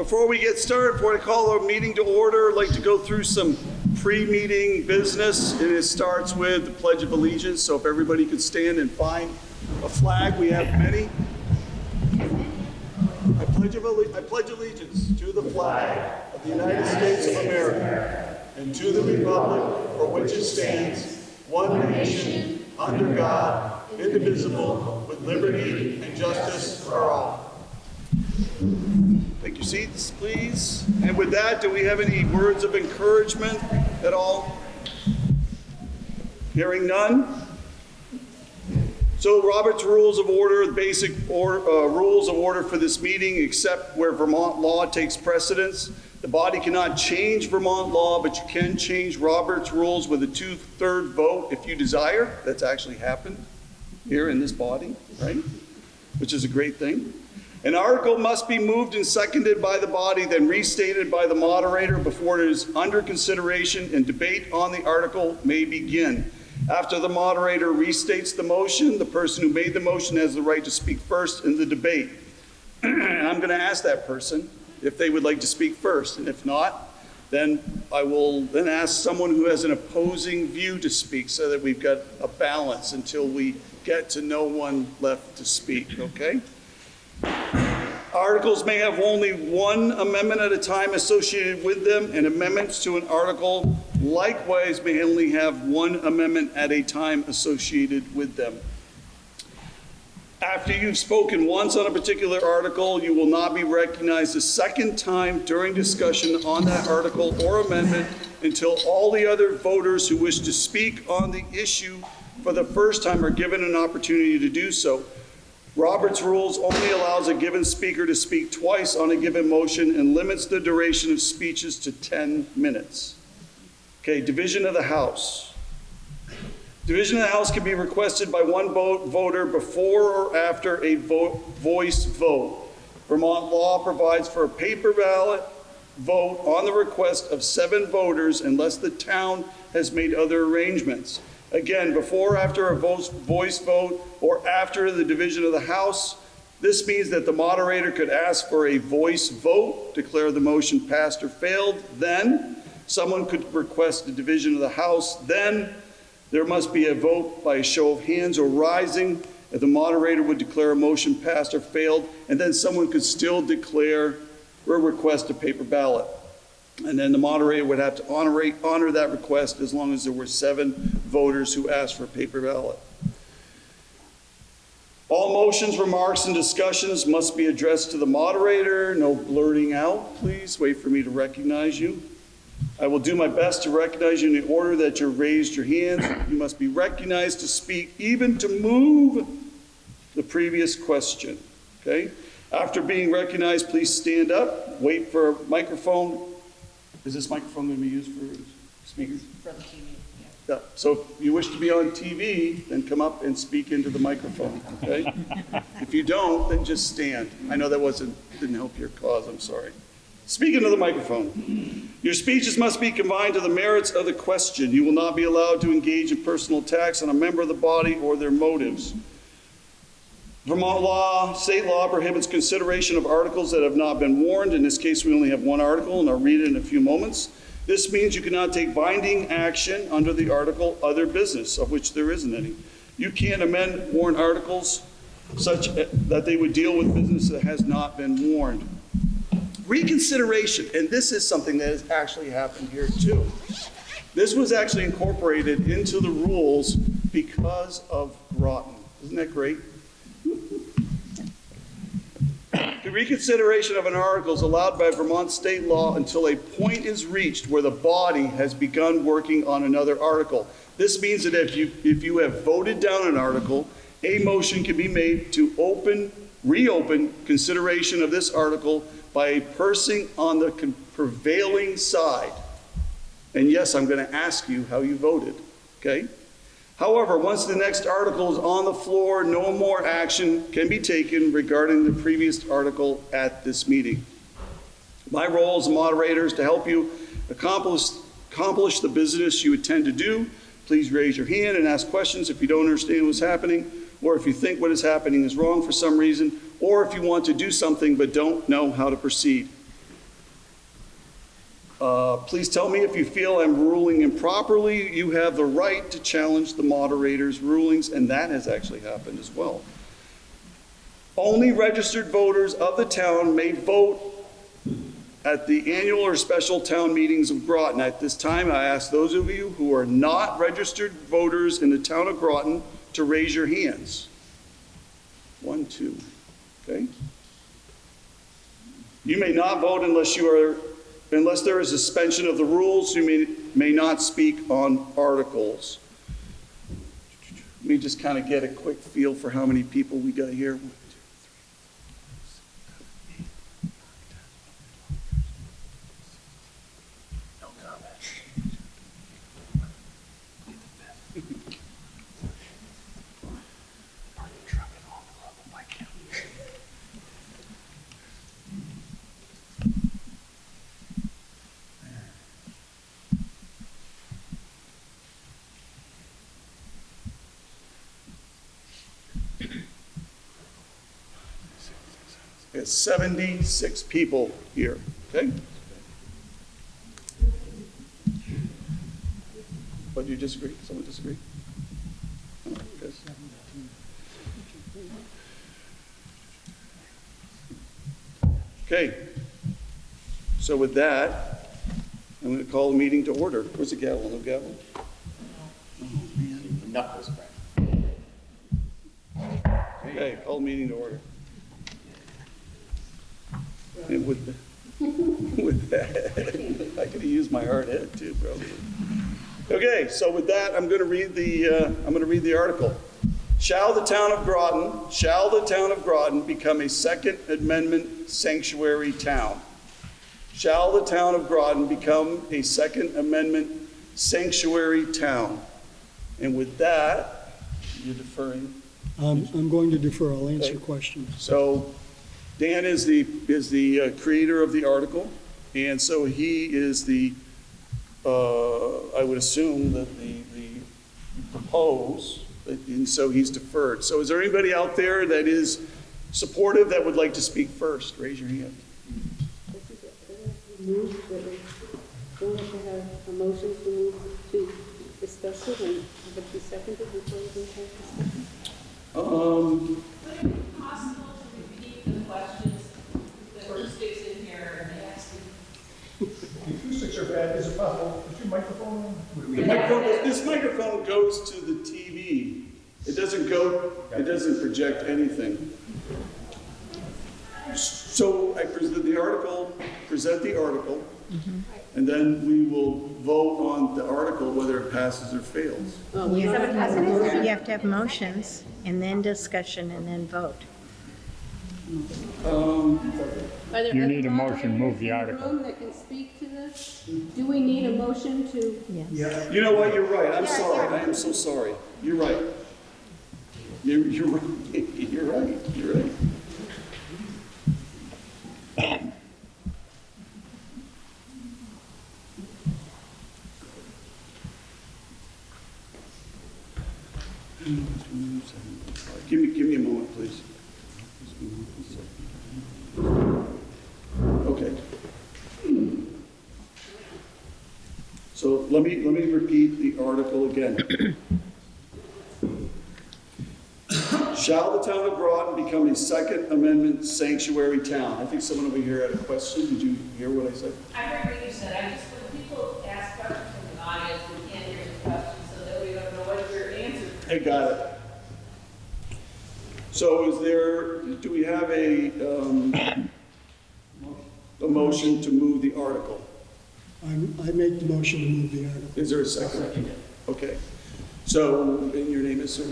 Before we get started, before I call our meeting to order, I'd like to go through some pre-meeting business, and it starts with the Pledge of Allegiance. So if everybody could stand and find a flag, we have many. I pledge allegiance to the flag of the United States of America and to the republic for which it stands, one nation, under God, indivisible, with liberty and justice for all. Take your seats, please. And with that, do we have any words of encouragement at all? Hearing none. So Robert's Rules of Order, the basic rules of order for this meeting, except where Vermont law takes precedence. The body cannot change Vermont law, but you can change Robert's Rules with a 2/3 vote if you desire. That's actually happened here in this body, right? Which is a great thing. An article must be moved and seconded by the body, then restated by the moderator before it is under consideration, and debate on the article may begin. After the moderator restates the motion, the person who made the motion has the right to speak first in the debate. And I'm going to ask that person if they would like to speak first, and if not, then I will then ask someone who has an opposing view to speak, so that we've got a balance until we get to no one left to speak, okay? Articles may have only one amendment at a time associated with them, and amendments to an article likewise may only have one amendment at a time associated with them. After you've spoken once on a particular article, you will not be recognized a second time during discussion on that article or amendment until all the other voters who wish to speak on the issue for the first time are given an opportunity to do so. Robert's Rules only allows a given speaker to speak twice on a given motion and limits the duration of speeches to 10 minutes. Okay, division of the House. Division of the House can be requested by one voter before or after a voice vote. Vermont law provides for a paper ballot vote on the request of 7 voters unless the town has made other arrangements. Again, before or after a voice vote or after the division of the House, this means that the moderator could ask for a voice vote, declare the motion passed or failed. Then someone could request a division of the House. Then there must be a vote by a show of hands or rising, and the moderator would declare a motion passed or failed. And then someone could still declare or request a paper ballot. And then the moderator would have to honor that request as long as there were 7 voters who asked for a paper ballot. All motions, remarks, and discussions must be addressed to the moderator. No blurting out, please. Wait for me to recognize you. I will do my best to recognize you in the order that you raised your hands. You must be recognized to speak, even to move the previous question, okay? After being recognized, please stand up, wait for a microphone. Is this microphone going to be used for speakers? For the TV, yeah. So if you wish to be on TV, then come up and speak into the microphone, okay? If you don't, then just stand. I know that didn't help your cause, I'm sorry. Speak into the microphone. Your speeches must be confined to the merits of the question. You will not be allowed to engage in personal attacks on a member of the body or their motives. Vermont law, state law prohibits consideration of articles that have not been warned. In this case, we only have one article, and I'll read it in a few moments. This means you cannot take binding action under the article other business, of which there isn't any. You can't amend warrant articles such that they would deal with business that has not been warned. Reconsideration, and this is something that has actually happened here too. This was actually incorporated into the rules because of Groton. Isn't that great? The reconsideration of an article is allowed by Vermont state law until a point is reached where the body has begun working on another article. This means that if you have voted down an article, a motion can be made to reopen consideration of this article by a person on the prevailing side. And yes, I'm going to ask you how you voted, okay? However, once the next article is on the floor, no more action can be taken regarding the previous article at this meeting. My role as a moderator is to help you accomplish the business you intend to do. Please raise your hand and ask questions if you don't understand what's happening, or if you think what is happening is wrong for some reason, or if you want to do something but don't know how to proceed. Please tell me if you feel I'm ruling improperly. You have the right to challenge the moderator's rulings, and that has actually happened as well. Only registered voters of the town may vote at the annual or special town meetings of Groton. At this time, I ask those of you who are not registered voters in the town of Groton to raise your hands. 1, 2, okay? You may not vote unless there is a suspension of the rules. You may not speak on articles. Let me just kind of get a quick feel for how many people we got here. 1, 2, 3, 4, 5, 6, 7, 8. No comment. Parking truck and all the club of White County. It's 76 people here, okay? But you disagree? Someone disagree? No, yes. Okay, so with that, I'm going to call the meeting to order. Where's the gavel? No gavel? Oh, man. The knuckles crack. Okay, call the meeting to order. And with that, I could have used my hard head too, probably. Okay, so with that, I'm going to read the article. Shall the town of Groton become a Second Amendment sanctuary town? Shall the town of Groton become a Second Amendment sanctuary town? And with that, you're deferring. I'm going to defer. I'll answer Okay. questions. So Dan is the creator of the article, and so he is the, I would assume that the propose, and so he's deferred. So is there anybody out there that is supportive that would like to speak first? Raise your hand. Move that we don't have to have a motion to move to discuss it and have it be seconded before we can have discussion? Would it be possible to repeat the questions that were sticks in here and ask you? The acoustics are bad. Is it possible? Is your microphone on? This microphone goes to the TV. It doesn't project anything. So I present the article, and then we will vote on the article whether it passes or fails. You have to have motions, and then discussion, and then vote. You need a motion, move the article. Room that can speak to this? Do we need a motion to? Yes. You know what, you're right, I'm sorry, I am so sorry. You're right. You're right, you're right, you're right. Give me a moment, please. Okay. So let me repeat the article again. Shall the town of Groton become a Second Amendment sanctuary town? I think someone over here had a question. Did you hear what I said? I heard what you said. I just, when people ask questions from the audience, we can't hear the questions, so that we don't know what your answer is. I got it. So do we have a motion to move the article? I make the motion to move the article. Is there a second? Okay. So, and your name is, sir?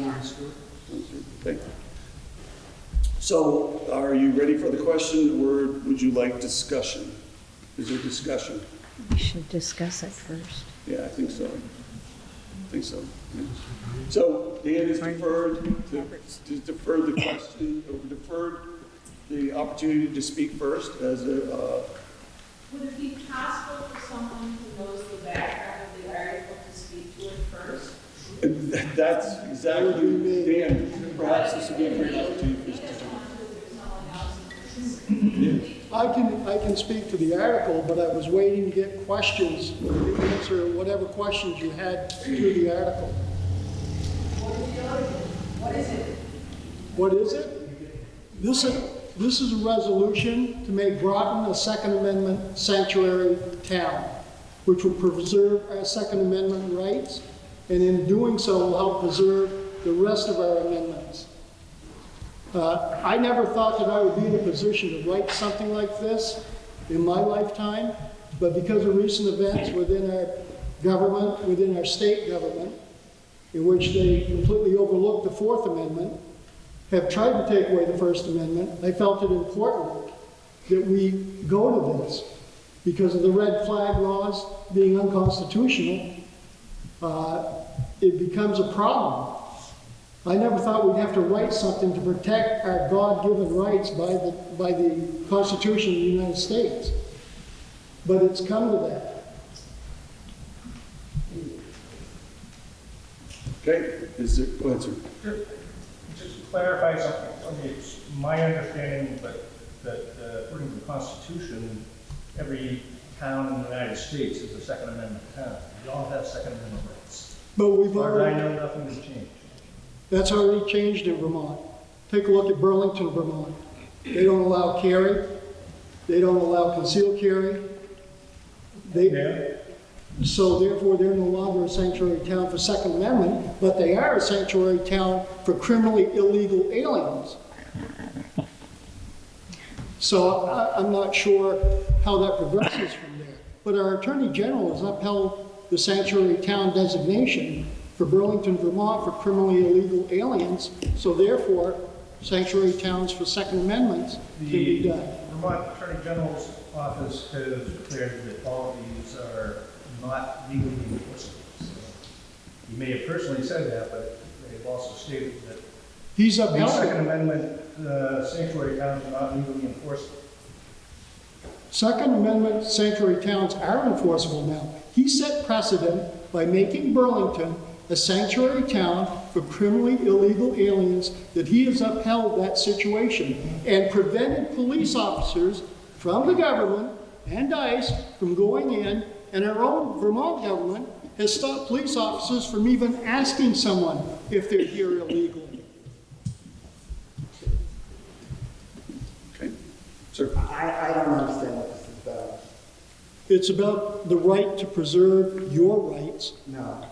Okay. So, are you ready for the question, or would you like discussion? Is there discussion? We should discuss it first. Yeah, I think so. Yeah. So, Dan is deferred to defer the question, or deferred the opportunity to speak first as a, Would it be possible for someone who knows the background of the article to speak to it first? that's exactly, Dan, perhaps this would be a great opportunity for us to do. Someone else. Yeah. I can speak to the article, but I was waiting to get questions, to answer whatever questions you had to the article. What is it? What is it? This is a resolution to make Groton a Second Amendment sanctuary town, which will preserve our Second Amendment rights, and in doing so will help preserve the rest of our amendments. I never thought that I would be in a position to write something like this in my lifetime, but because of recent events within our government, within our state government, in which they completely overlooked the Fourth Amendment, have tried to take away the First Amendment, I felt it important that we go to this. Because of the red flag laws being unconstitutional, it becomes a problem. I never thought we'd have to write something to protect our God-given rights by the Constitution of the United States. But it's come to that. Okay, go ahead, sir. Just to clarify something, I mean, it's my understanding that according to the Constitution, every town in the United States is a Second Amendment town. We all have Second Amendment rights. But we've As far as I already, know, nothing has changed. that's already changed in Vermont. Take a look at Burlington, Vermont. They don't allow carry. They don't allow concealed carry. So therefore, they're no longer a sanctuary town for Second Amendment, but they are a sanctuary town for criminally illegal aliens. So I'm not sure how that progresses from there. But our Attorney General has upheld the sanctuary town designation for Burlington, Vermont for criminally illegal aliens. So therefore, sanctuary towns for Second Amendments can be done. Vermont Attorney General's office has declared that all of these are not legally enforceable. So he may have personally said that, but they've also stated that He's these upheld Second it. Amendment sanctuary towns are not legally enforceable. Second Amendment sanctuary towns are enforceable now. He set precedent by making Burlington a sanctuary town for criminally illegal aliens, that he has upheld that situation and prevented police officers from the government and ICE from going in, and our own Vermont government has stopped police officers from even asking someone if they're here illegally. Okay, sir. I don't understand what this is about. It's about the right to preserve your rights. No.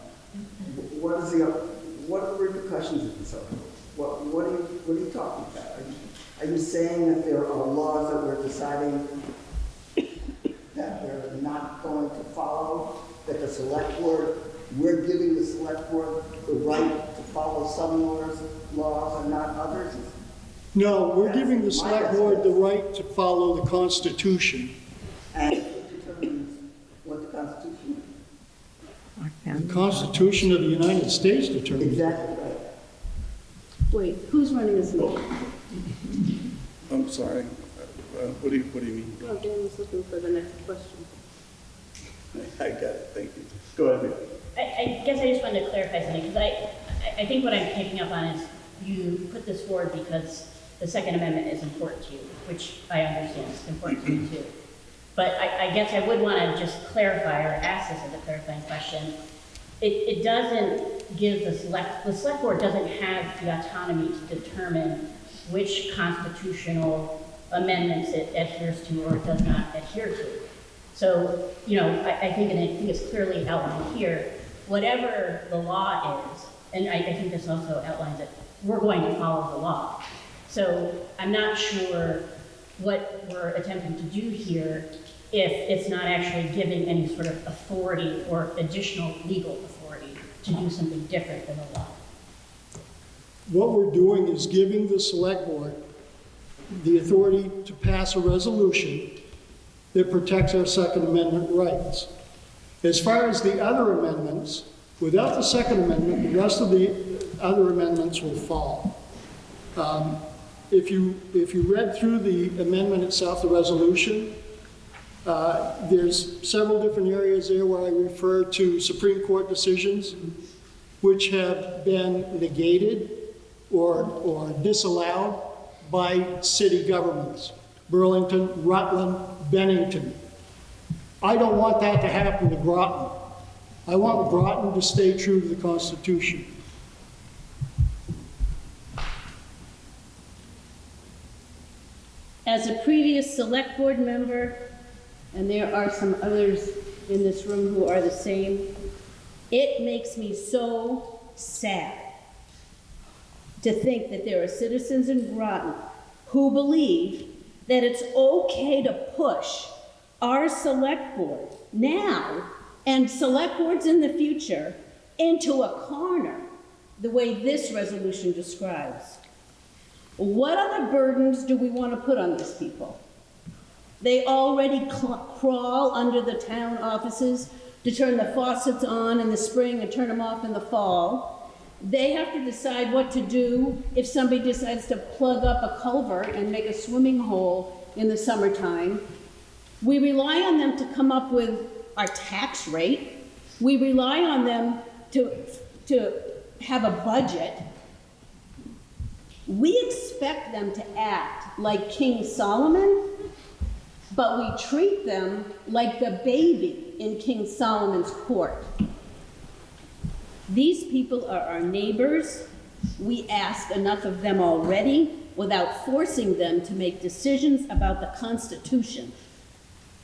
What are the repercussions of this article? What are you talking about? Are you saying that there are laws that we're deciding that they're not going to follow, that the select board, we're giving the select board the right to follow some laws and not others? No, we're giving the select board the right to follow the Constitution. And it determines what the Constitution is. The Constitution of the United States determines. Exactly right. Wait, who's running this meeting? I'm sorry. What do you mean? Oh, Dan was looking for the next question. I got it, thank you. Go ahead, Bill. I guess I just wanted to clarify something, because I think what I'm picking up on is you put this forward because the Second Amendment is important to you, which I understand is important to me too. But I guess I would want to just clarify or ask this as a clarifying question. It doesn't give the select board doesn't have the autonomy to determine which constitutional amendments it adheres to or does not adhere to. So, I think it's clearly outlined here, whatever the law is, and I think this also outlines it, we're going to follow the law. So I'm not sure what we're attempting to do here if it's not actually giving any sort of authority or additional legal authority to do something different than the law. What we're doing is giving the select board the authority to pass a resolution that protects our Second Amendment rights. As far as the other amendments, without the Second Amendment, the rest of the other amendments will fall. If you read through the amendment itself, the resolution, there's several different areas there where I refer to Supreme Court decisions which have been negated or disallowed by city governments. Burlington, Rutland, Bennington. I don't want that to happen to Groton. I want Groton to stay true to the Constitution. As a previous select board member, and there are some others in this room who are the same, it makes me so sad to think that there are citizens in Groton who believe that it's okay to push our select board now and select boards in the future into a corner the way this resolution describes. What other burdens do we want to put on these people? They already crawl under the town offices to turn the faucets on in the spring and turn them off in the fall. They have to decide what to do if somebody decides to plug up a culvert and make a swimming hole in the summertime. We rely on them to come up with our tax rate. We rely on them to have a budget. We expect them to act like King Solomon, but we treat them like the baby in King Solomon's court. These people are our neighbors. We ask enough of them already without forcing them to make decisions about the Constitution.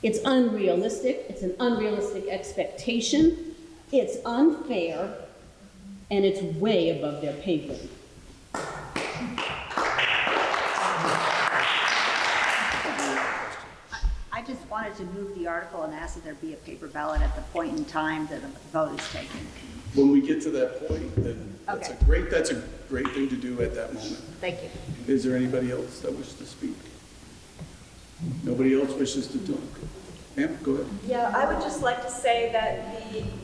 It's unrealistic. It's an unrealistic expectation. It's unfair, and it's way above their pay grade. I just wanted to move the article and ask that there be a paper ballot at the point in time that a vote is taken. When we get to that point, then that's Okay. that's a great thing to do at that moment. Thank you. Is there anybody else that wishes to speak? Nobody else wishes to talk? Ma'am, go ahead. Yeah, I would just like to say that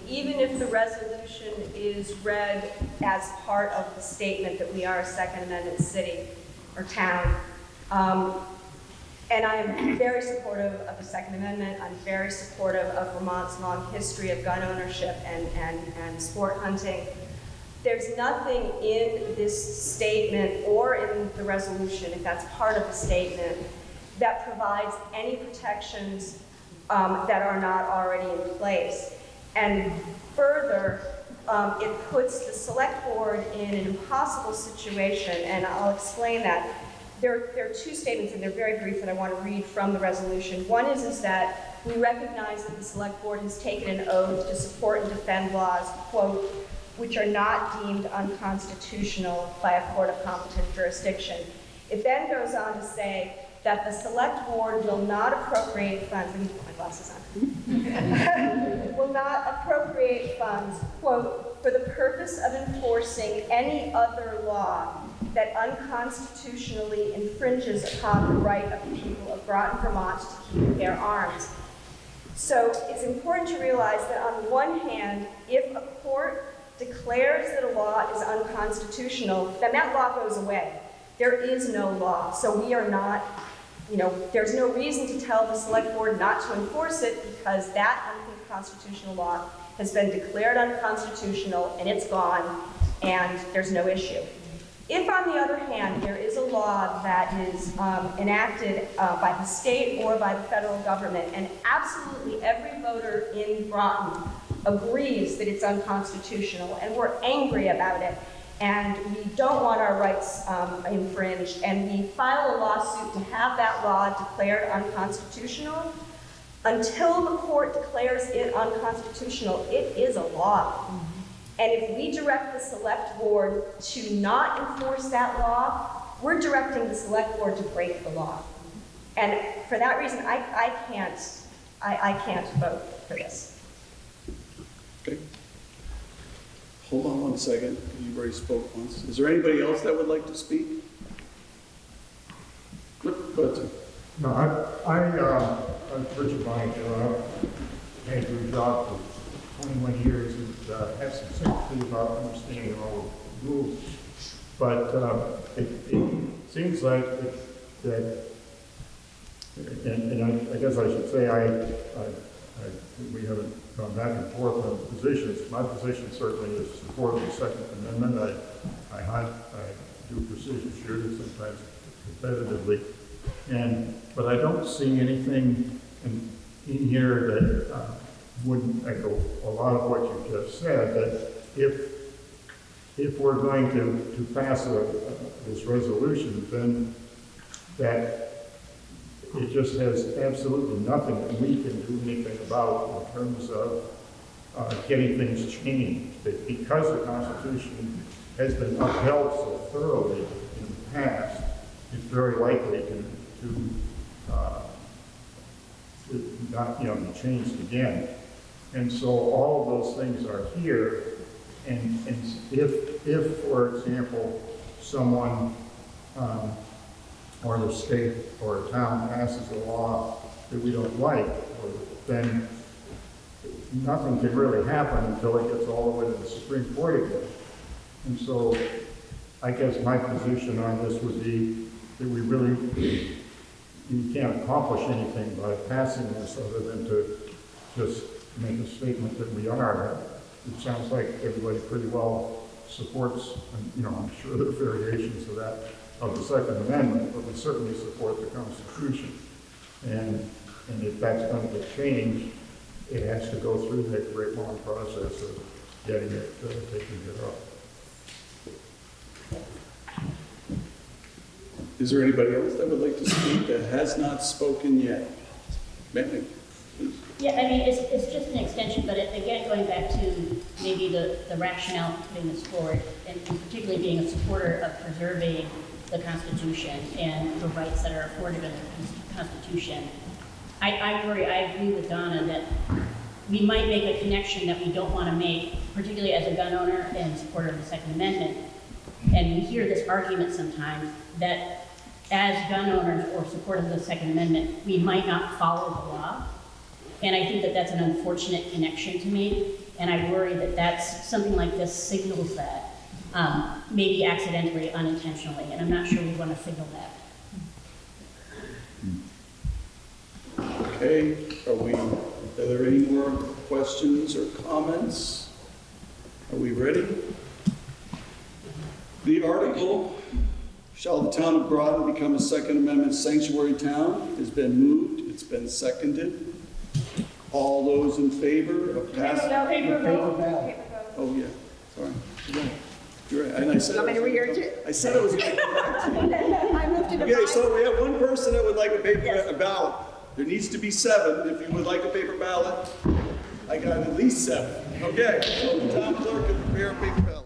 even if the resolution is read as part of the statement that we are a Second Amendment city or town, and I am very supportive of the Second Amendment. I'm very supportive of Vermont's long history of gun ownership and sport hunting. There's nothing in this statement or in the resolution, if that's part of the statement, that provides any protections that are not already in place. And further, it puts the select board in an impossible situation, and I'll explain that. There are two statements, and they're very brief, that I want to read from the resolution. One is that we recognize that the select board has taken an oath to support and defend laws, quote, which are not deemed unconstitutional by a court of competent jurisdiction. It then goes on to say that the select board will not appropriate funds, let me put my glasses on, will not appropriate funds, quote, for the purpose of enforcing any other law that unconstitutionally infringes upon the right of the people of Groton, Vermont to keep their arms. So it's important to realize that on one hand, if a court declares that a law is unconstitutional, then that law goes away. There is no law, so we are not, there's no reason to tell the select board not to enforce it because that unconstitutional law has been declared unconstitutional and it's gone and there's no issue. If, on the other hand, there is a law that is enacted by the state or by the federal government, and absolutely every voter in Groton agrees that it's unconstitutional, and we're angry about it, and we don't want our rights infringed, and we file a lawsuit to have that law declared unconstitutional, until the court declares it unconstitutional, it is a law. And if we direct the select board to not enforce that law, we're directing the select board to break the law. And for that reason, I can't vote for this. Okay. Hold on one second. You've already spoke once. Is there anybody else that would like to speak? Go ahead, sir. No, I'm Richard Byington. I've had a job for 21 years and have some sympathy about understanding all the rules. But it seems like that, and I guess I should say we haven't gone back and forth on positions. My position certainly is support of the Second Amendment. I do precision shooting sometimes competitively. But I don't see anything in here that wouldn't echo a lot of what you just said, that if we're going to pass this resolution, then that it just has absolutely nothing that we can do anything about in terms of getting things changed. That because the Constitution has been upheld so thoroughly in the past, it's very likely to not, be changed again. And so all of those things are here. And if, for example, someone or the state or a town passes a law that we don't like, then nothing can really happen until it gets all the way to the Supreme Court again. And so I guess my position on this would be that you can't accomplish anything by passing this other than to just make a statement that we are. It sounds like everybody pretty well supports, and, I'm sure there are variations of that, of the Second Amendment, but we certainly support the Constitution. And if that's going to get changed, it has to go through that great long process of getting it taken care of. Is there anybody else that would like to speak that has not spoken yet? Ma'am, please. Yeah, I mean, it's just an extension, but again, going back to maybe the rationale for putting this forward, and particularly being a supporter of preserving the Constitution and the rights that are afforded in the Constitution. I worry, I agree with Donna that we might make a connection that we don't want to make, particularly as a gun owner and supporter of the Second Amendment. And we hear this argument sometimes that as gun owners or supporters of the Second Amendment, we might not follow the law. And I think that that's an unfortunate connection to make. And I worry that that's something like this signals that, maybe accidentally, unintentionally. And I'm not sure we want to signal that. Okay, are there any more questions or comments? Are we ready? The article, shall the town of Groton become a Second Amendment sanctuary town, has been moved, it's been seconded. All those in favor of passing? Paper vote. Oh, yeah, sorry. You're right. And I said, Want me to read it? I said I was going to come back to you. I moved to Okay, so we have one person that would like a ballot. There needs to be 7. If you would like a paper ballot, I got at least 7. Okay, so the town clerk can prepare a paper ballot.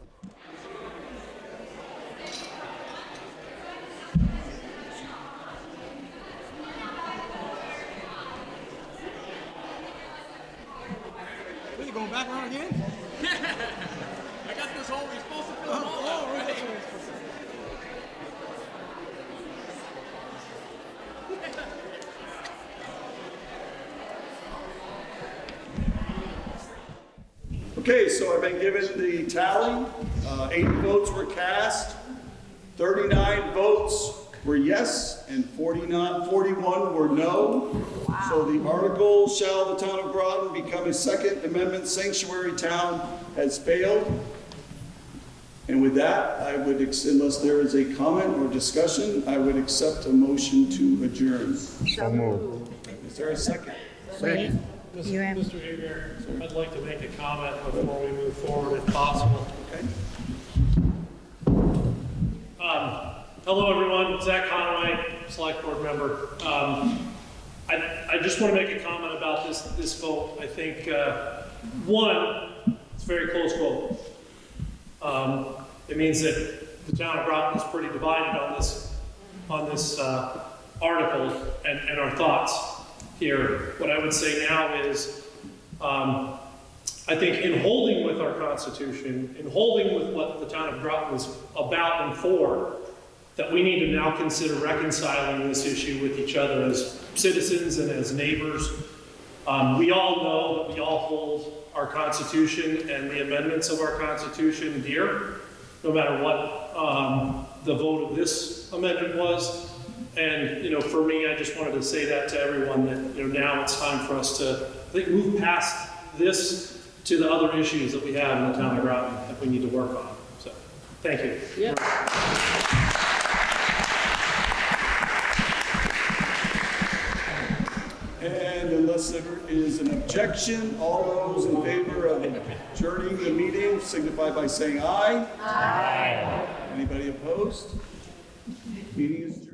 Are you going back around again? I got this whole, we're supposed to fill it all out, right? Okay, so I've been given the tally. 80 votes were cast, 39 votes were yes, and 41 were no. Wow. So the article, shall the town of Groton become a Second Amendment sanctuary town, has failed. And with that, I would, unless there is a comment or discussion, I would accept a motion to adjourn. So moved. Is there a second? Wait, you have, Mr. Hager, I'd like to make a comment before we move forward, if possible. Okay. Hello, everyone. Zach Conaway, Select Board member. I just want to make a comment about this vote. I think, one, it's a very close vote. It means that the town of Groton is pretty divided on this article and our thoughts here. What I would say now is, I think in holding with our Constitution, in holding with what the town of Groton is about and for, that we need to now consider reconciling this issue with each other as citizens and as neighbors. We all know that we all hold our Constitution and the amendments of our Constitution dear, no matter what the vote of this amendment was. And, for me, I just wanted to say that to everyone that, now it's time for us to, I think, move past this to the other issues that we have in the town of Groton that we need to work on. So, thank you. Yeah. unless there is an objection, all those in favor of adjourning the meeting signify by saying aye. Aye. Anybody opposed? Meeting is